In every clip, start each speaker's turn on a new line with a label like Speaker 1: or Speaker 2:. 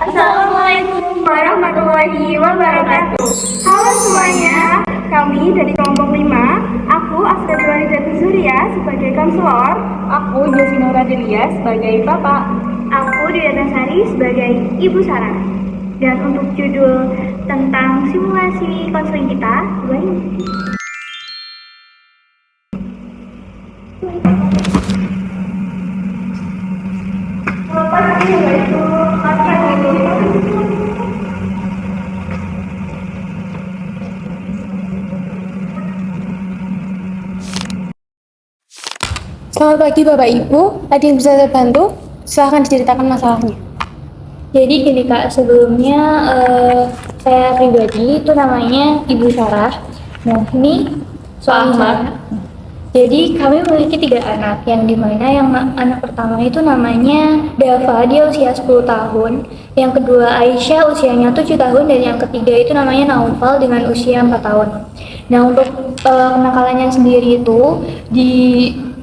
Speaker 1: Assalamualaikum warahmatullahi wabarakatuh. Halo semuanya, kami dari kelompok 5. Aku Afsa Dewanijati Surya sebagai konselor.
Speaker 2: Aku Josinora Delia sebagai bapak.
Speaker 1: Aku Dwi Sari sebagai ibu Sarah. Dan untuk judul tentang simulasi konseling kita,
Speaker 3: Selamat pagi Bapak Ibu, ada yang bisa saya bantu? Silahkan diceritakan masalahnya.
Speaker 4: Jadi gini Kak, sebelumnya saya pribadi itu namanya Ibu Sarah. Nah ini suami saya. Jadi kami memiliki 3 anak, yang dimana anak pertama itu namanya Dava, dia usia 10 tahun. Yang kedua Aisyah, usianya 7 tahun. Dan yang ketiga itu namanya Naufal dengan usia 4 tahun. Nah untuk kenakalannya sendiri itu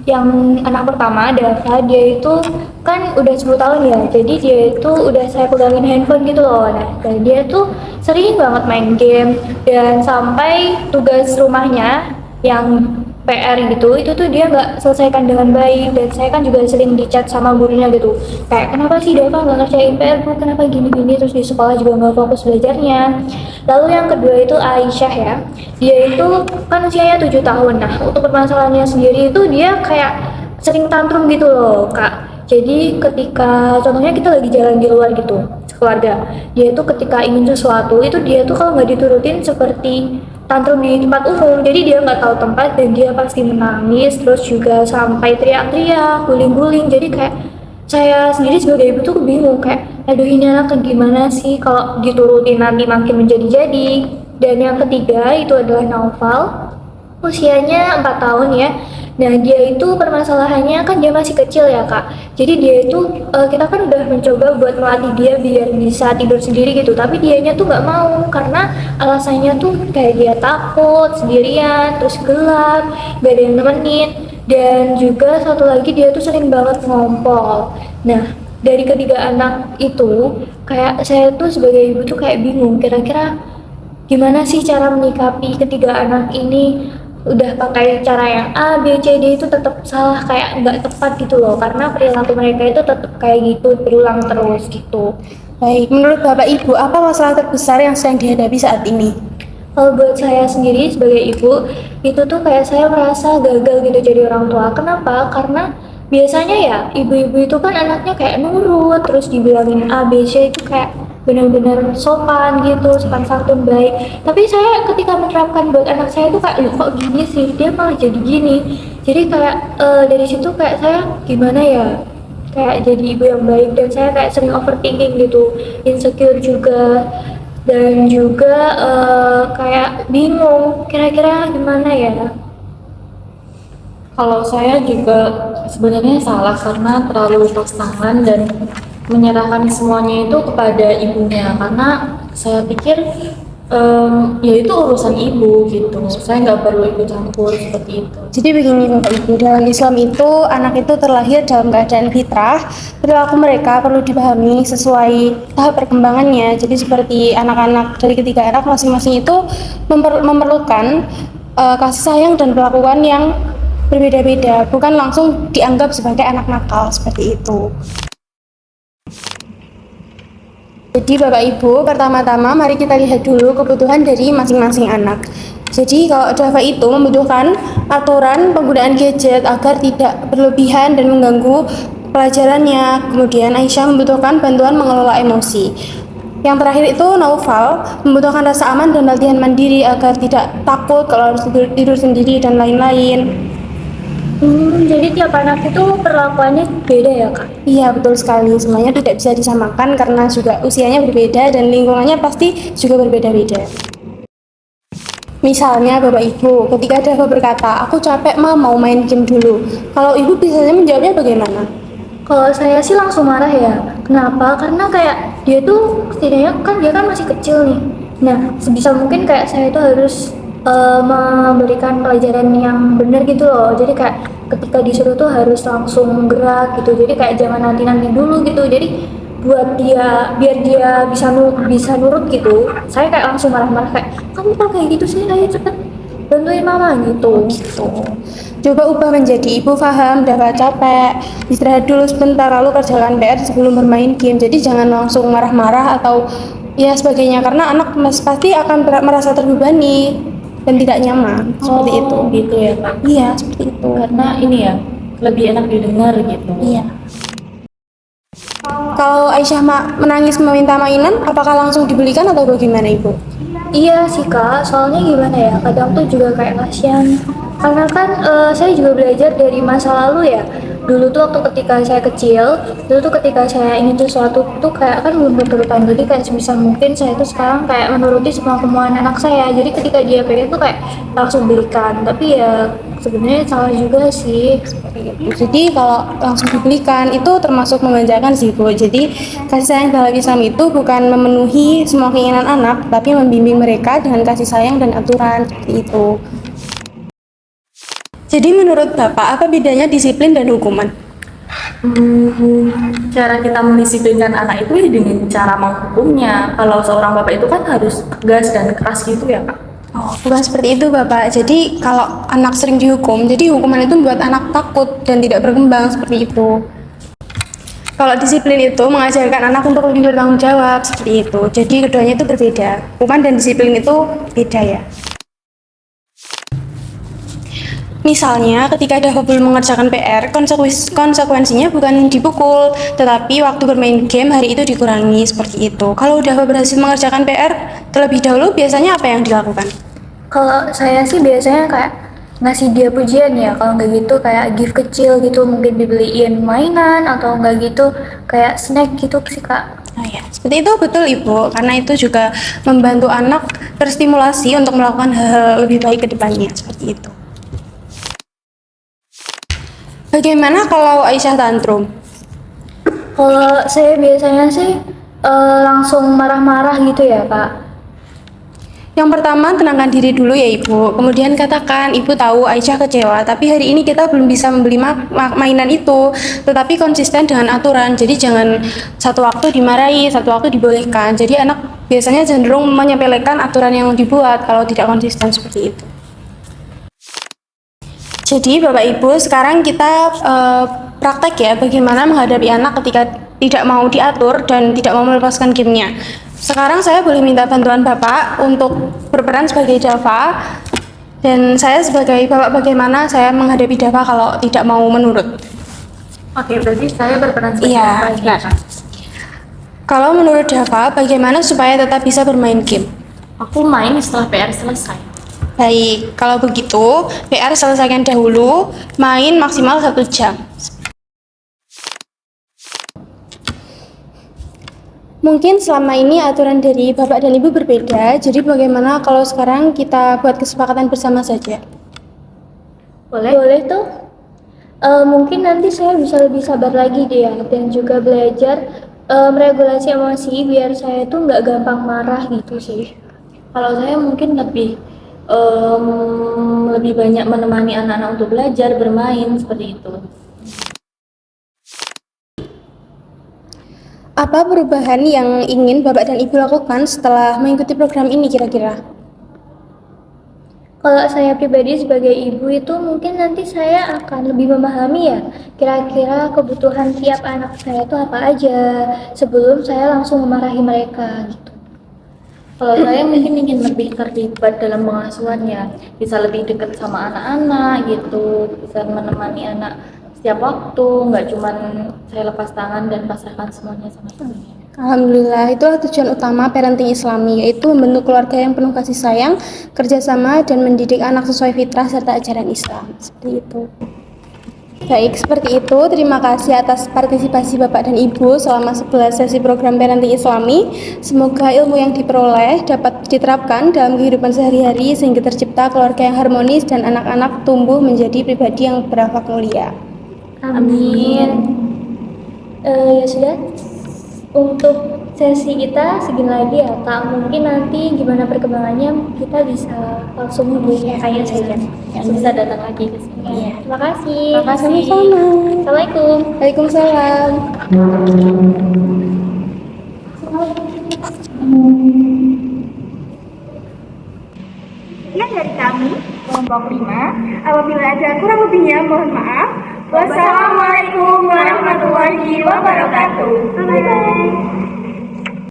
Speaker 4: yang anak pertama Dava, dia itu kan udah 10 tahun ya, jadi dia itu udah saya pegangin handphone gitu loh. Nah dan dia tuh sering banget main game, dan sampai tugas rumahnya yang PR gitu, itu tuh dia nggak selesaikan dengan baik. Dan saya kan juga sering dicat sama gurunya gitu, kayak kenapa sih Dava nggak ngerjain PR bu, kenapa gini-gini, terus di sekolah juga nggak fokus belajarnya. Lalu yang kedua itu Aisyah ya, dia itu kan usianya 7 tahun. Nah untuk permasalahannya sendiri itu dia kayak sering tantrum gitu loh Kak. Jadi ketika contohnya kita lagi jalan di luar gitu keluarga, dia tuh ketika ingin sesuatu itu dia tuh kalau nggak diturutin seperti tantrum di tempat umum, jadi dia nggak tahu tempat dan dia pasti menangis, terus juga sampai teriak-teriak, guling-guling. Jadi kayak saya sendiri sebagai ibu tuh bingung, kayak aduh ini anak gimana sih kalau diturutin nanti makin menjadi-jadi. Dan yang ketiga itu adalah Naufal, usianya 4 tahun ya. Nah dia itu permasalahannya kan dia masih kecil ya Kak, jadi dia itu kita kan udah mencoba buat melatih dia biar bisa tidur sendiri gitu, tapi dianya tuh nggak mau karena alasannya tuh kayak dia takut sendirian, terus gelap, gak ada yang nemenin. Dan juga satu lagi dia tuh sering banget ngompol. Nah dari ketiga anak itu kayak saya tuh sebagai ibu tuh kayak bingung kira-kira gimana sih cara menyikapi ketiga anak ini. Udah pakai cara yang A, B, C, D itu tetap salah, kayak nggak tepat gitu loh, karena perilaku mereka itu tetap kayak gitu berulang terus gitu.
Speaker 3: Baik, menurut Bapak Ibu, apa masalah terbesar yang sedang dihadapi saat ini?
Speaker 4: Kalau buat saya sendiri sebagai ibu, itu tuh kayak saya merasa gagal gitu jadi orang tua. Kenapa? Karena biasanya ya ibu-ibu itu kan anaknya kayak nurut, terus dibilangin A, B, C itu kayak benar-benar sopan gitu, sopan santun baik. Tapi saya ketika menerapkan buat anak saya itu kayak, loh kok gini sih, dia malah jadi gini. Jadi kayak dari situ kayak saya gimana ya, kayak jadi ibu yang baik. Dan saya kayak sering overthinking gitu, insecure juga. Dan juga kayak bingung kira-kira gimana ya.
Speaker 2: Kalau saya juga sebenarnya salah karena terlalu lepas tangan dan menyerahkan semuanya itu kepada ibunya, karena saya pikir ya itu urusan ibu gitu, saya nggak perlu ikut campur seperti itu.
Speaker 3: Jadi begini Bapak Ibu, dalam Islam itu anak itu terlahir dalam keadaan fitrah. Perilaku mereka perlu dipahami sesuai tahap perkembangannya. Jadi seperti anak-anak dari ketiga anak masing-masing itu memerlukan kasih sayang dan perlakuan yang berbeda-beda, bukan langsung dianggap sebagai anak nakal seperti itu. Jadi Bapak Ibu, pertama-tama mari kita lihat dulu kebutuhan dari masing-masing anak. Jadi kalau Dava itu membutuhkan aturan penggunaan gadget agar tidak berlebihan dan mengganggu pelajarannya. Kemudian Aisyah membutuhkan bantuan mengelola emosi. Yang terakhir itu Naufal membutuhkan rasa aman dan latihan mandiri agar tidak takut kalau harus tidur sendiri dan lain-lain.
Speaker 4: Jadi tiap anak itu perlakuannya beda ya Kak?
Speaker 3: Iya betul sekali, semuanya tidak bisa disamakan karena juga usianya berbeda dan lingkungannya pasti juga berbeda-beda. Misalnya Bapak Ibu, ketika Dava berkata, aku capek mau main game dulu. Kalau Ibu biasanya menjawabnya bagaimana?
Speaker 4: Kalau saya sih langsung marah ya. Kenapa? Karena kayak dia tuh setidaknya kan dia kan masih kecil nih. Nah sebisa mungkin kayak saya itu harus memberikan pelajaran yang benar gitu loh. Jadi kayak ketika disuruh tuh harus langsung gerak gitu. Jadi kayak jangan nanti dulu gitu. Jadi buat dia biar dia bisa nurut gitu, saya kayak langsung marah-marah kayak kamu kok kayak gitu sih, ayo cepet bantuin mama gitu.
Speaker 3: Coba ubah menjadi ibu paham, dapat capek, istirahat dulu sebentar lalu kerjakan PR sebelum bermain game. Jadi jangan langsung marah-marah atau ya sebagainya karena anak pasti akan merasa terbebani dan tidak nyaman seperti itu.
Speaker 2: Gitu ya Kak.
Speaker 3: Iya, seperti itu.
Speaker 2: Karena ini ya lebih enak didengar gitu.
Speaker 3: Iya. Kalau Aisyah menangis meminta mainan, apakah langsung dibelikan atau bagaimana Ibu?
Speaker 4: Iya sih Kak, soalnya gimana ya, kadang tuh juga kayak kasihan. Karena kan saya juga belajar dari masa lalu ya. Dulu tuh waktu ketika saya kecil, dulu tuh ketika saya ingin sesuatu tuh kayak kan belum berturutan. Jadi kayak sebisa mungkin saya tuh sekarang kayak menuruti semua kemauan anak saya. Jadi ketika dia pengen tuh kayak langsung belikan. Tapi ya sebenarnya salah juga sih.
Speaker 3: Jadi kalau langsung dibelikan itu termasuk memanjakan sih Bu. Jadi kasih sayang dalam Islam itu bukan memenuhi semua keinginan anak, tapi membimbing mereka dengan kasih sayang dan aturan seperti itu. Jadi menurut Bapak apa bedanya disiplin dan hukuman?
Speaker 2: Cara kita mendisiplinkan anak itu ya dengan cara menghukumnya. Kalau seorang bapak itu kan harus tegas dan keras gitu ya Kak.
Speaker 3: Oh, bukan seperti itu Bapak. Jadi kalau anak sering dihukum, jadi hukuman itu membuat anak takut dan tidak berkembang seperti itu. Kalau disiplin itu mengajarkan anak untuk lebih bertanggung jawab seperti itu. Jadi keduanya itu berbeda. Hukuman dan disiplin itu beda ya. Misalnya, ketika Dava belum mengerjakan PR, konsekuensinya bukan dipukul, tetapi waktu bermain game hari itu dikurangi seperti itu. Kalau Dava berhasil mengerjakan PR terlebih dahulu, biasanya apa yang dilakukan?
Speaker 4: Kalau saya sih biasanya kayak ngasih dia pujian ya, kalau nggak gitu kayak gift kecil gitu, mungkin dibeliin mainan atau nggak gitu kayak snack gitu sih Kak.
Speaker 3: Oh ya, seperti itu betul Ibu, karena itu juga membantu anak terstimulasi untuk melakukan hal-hal lebih baik ke depannya, seperti itu. Bagaimana kalau Aisyah tantrum?
Speaker 4: Kalau saya biasanya sih langsung marah-marah gitu ya Kak.
Speaker 3: Yang pertama, tenangkan diri dulu ya Ibu. Kemudian katakan, Ibu tahu Aisyah kecewa, tapi hari ini kita belum bisa membeli mainan itu. Tetapi konsisten dengan aturan. Jadi jangan satu waktu dimarahi, satu waktu dibolehkan. Jadi anak biasanya cenderung menyepelekan aturan yang dibuat kalau tidak konsisten seperti itu. Jadi Bapak Ibu, sekarang kita praktek ya bagaimana menghadapi anak ketika tidak mau diatur dan tidak mau melepaskan gamenya. Sekarang saya boleh minta bantuan Bapak untuk berperan sebagai Dava, dan saya sebagai Bapak bagaimana saya menghadapi Dava kalau tidak mau menurut.
Speaker 2: Oke, berarti saya berperan sebagai
Speaker 3: Iya,
Speaker 2: bapak ya,
Speaker 3: benar.
Speaker 2: Kak.
Speaker 3: Kalau menurut Dava, bagaimana supaya tetap bisa bermain game?
Speaker 2: Aku main setelah PR selesai.
Speaker 3: Baik, kalau begitu PR selesaikan dahulu, main maksimal 1 jam. Mungkin selama ini aturan dari Bapak dan Ibu berbeda, jadi bagaimana kalau sekarang kita buat kesepakatan bersama saja?
Speaker 4: Boleh tuh. Mungkin nanti saya bisa lebih sabar lagi deh ya, dan juga belajar meregulasi emosi biar saya tuh nggak gampang marah gitu sih.
Speaker 2: Kalau saya mungkin lebih banyak menemani anak-anak untuk belajar, bermain, seperti itu.
Speaker 3: Apa perubahan yang ingin Bapak dan Ibu lakukan setelah mengikuti program ini kira-kira?
Speaker 4: Kalau saya pribadi sebagai ibu itu mungkin nanti saya akan lebih memahami ya kira-kira kebutuhan tiap anak saya itu apa aja sebelum saya langsung memarahi mereka gitu.
Speaker 2: Kalau saya mungkin ingin lebih terlibat dalam pengasuhannya, bisa lebih dekat sama anak-anak gitu, bisa menemani anak setiap waktu, nggak cuman saya lepas tangan dan pasrahkan semuanya sama ibunya.
Speaker 3: Alhamdulillah, itulah tujuan utama parenting Islami, yaitu membentuk keluarga yang penuh kasih sayang, kerjasama, dan mendidik anak sesuai fitrah serta ajaran Islam. Seperti itu. Baik, seperti itu. Terima kasih atas partisipasi Bapak dan Ibu selama 11 sesi program parenting Islami. Semoga ilmu yang diperoleh dapat diterapkan dalam kehidupan sehari-hari sehingga tercipta keluarga yang harmonis dan anak-anak tumbuh menjadi pribadi yang berakhlak mulia.
Speaker 4: Amin. Ya sudah. Untuk sesi kita segini lagi ya Kak. Mungkin nanti gimana perkembangannya kita bisa langsung hubungi saya saja.
Speaker 2: Yang bisa datang lagi ke sini.
Speaker 4: Terima kasih.
Speaker 3: Sama-sama.
Speaker 4: Assalamualaikum.
Speaker 3: Waalaikumsalam.
Speaker 1: Sekian dari kami, kelompok 5. Apabila ada kurang lebihnya, mohon maaf. Wassalamualaikum warahmatullahi wabarakatuh. Bye-bye.